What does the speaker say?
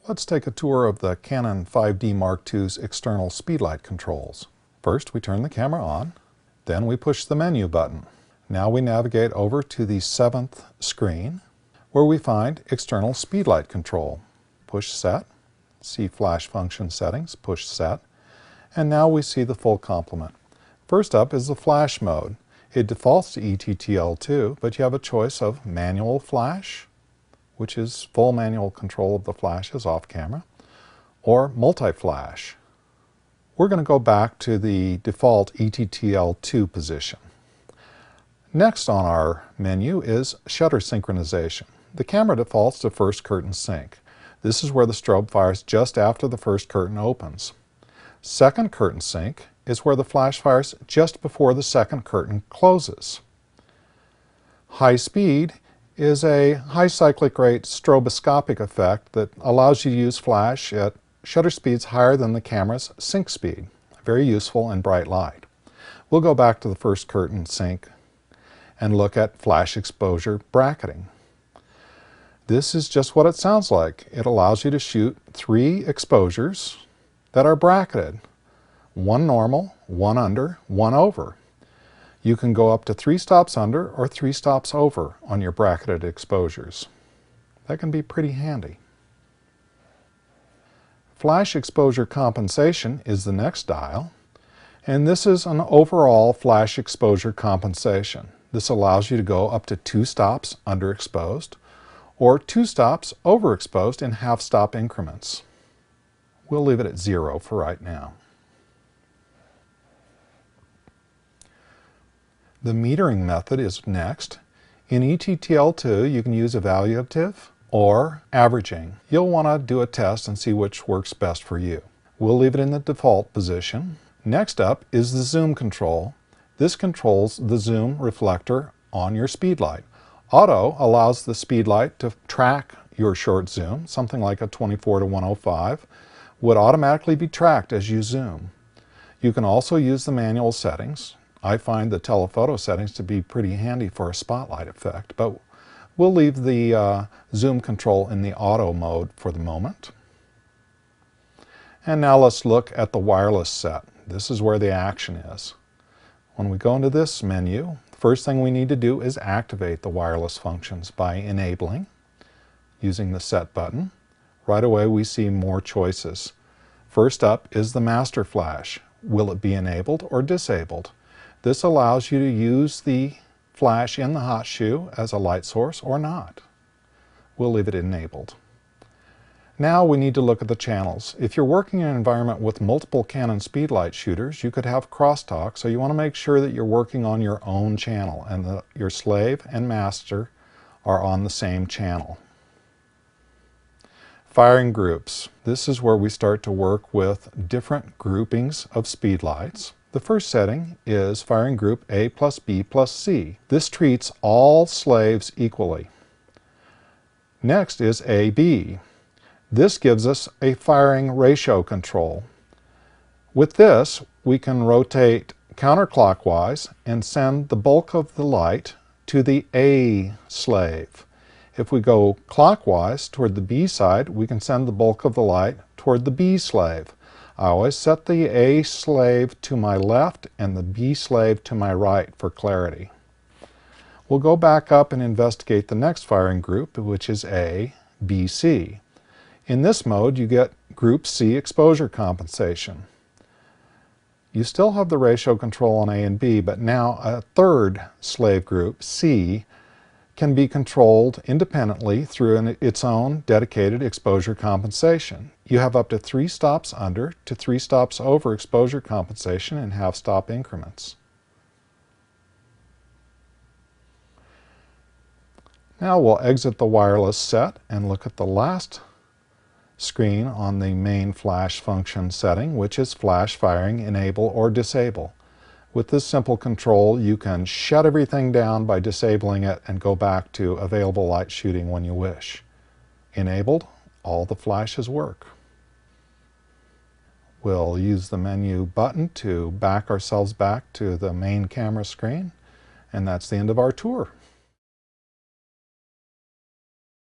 Let's take a tour of the Canon 5D Mark II's external speedlight controls. First, we turn the camera on, then we push the menu button. Now we navigate over to the 7th screen, where we find external speedlight control. Push Set, see Flash Function Settings, push Set, and now we see the full complement. First up is the flash mode. It defaults to ETTL2, but you have a choice of manual flash, which is full manual control of the flashes off camera, or multi-flash. We're going to go back to the default ETTL2 position. Next on our menu is shutter synchronization. The camera defaults to first curtain sync. This is where the strobe fires just after the first curtain opens. Second curtain sync is where the flash fires just before the second curtain closes. High speed is a high cyclic rate stroboscopic effect that allows you to use flash at shutter speeds higher than the camera's sync speed. Very useful in bright light. We'll go back to the first curtain sync and look at flash exposure bracketing. This is just what it sounds like. It allows you to shoot 3 exposures that are bracketed. 1 normal, 1 under, 1 over. You can go up to 3 stops under or 3 stops over on your bracketed exposures. That can be pretty handy. Flash exposure compensation is the next dial, and this is an overall flash exposure compensation. This allows you to go up to 2 stops underexposed or 2 stops overexposed in half-stop increments. We'll leave it at 0 for right now. The metering method is next. In ETTL2, you can use evaluative or averaging. You'll want to do a test and see which works best for you. We'll leave it in the default position. Next up is the zoom control. This controls the zoom reflector on your speedlight. Auto allows the speedlight to track your short zoom, something like a 24-105, would automatically be tracked as you zoom. You can also use the manual settings. I find the telephoto settings to be pretty handy for a spotlight effect, but we'll leave the zoom control in the auto mode for the moment. And now let's look at the wireless set. This is where the action is. When we go into this menu, the first thing we need to do is activate the wireless functions by enabling, using the Set button. Right away we see more choices. First up is the master flash. Will it be enabled or disabled? This allows you to use the flash in the hot shoe as a light source or not. We'll leave it enabled. Now we need to look at the channels. If you're working in an environment with multiple Canon speedlight shooters, you could have crosstalk, so you want to make sure that you're working on your own channel and that your slave and master are on the same channel. Firing groups. This is where we start to work with different groupings of speedlights. The first setting is firing group A plus B plus C. This treats all slaves equally. Next is AB. This gives us a firing ratio control. With this, we can rotate counterclockwise and send the bulk of the light to the A slave. If we go clockwise toward the B side, we can send the bulk of the light toward the B slave. I always set the A slave to my left and the B slave to my right for clarity. We'll go back up and investigate the next firing group, which is A, B, C. In this mode, you get group C exposure compensation. You still have the ratio control on A and B, but now a third slave group, C, can be controlled independently through its own dedicated exposure compensation. You have up to 3 stops under to 3 stops over exposure compensation in half-stop increments. Now we'll exit the wireless set and look at the last screen on the main flash function setting, which is flash firing, enable or disable. With this simple control, you can shut everything down by disabling it and go back to available light shooting when you wish. Enabled, all the flashes work. We'll use the menu button to back ourselves back to the main camera screen, and that's the end of our tour.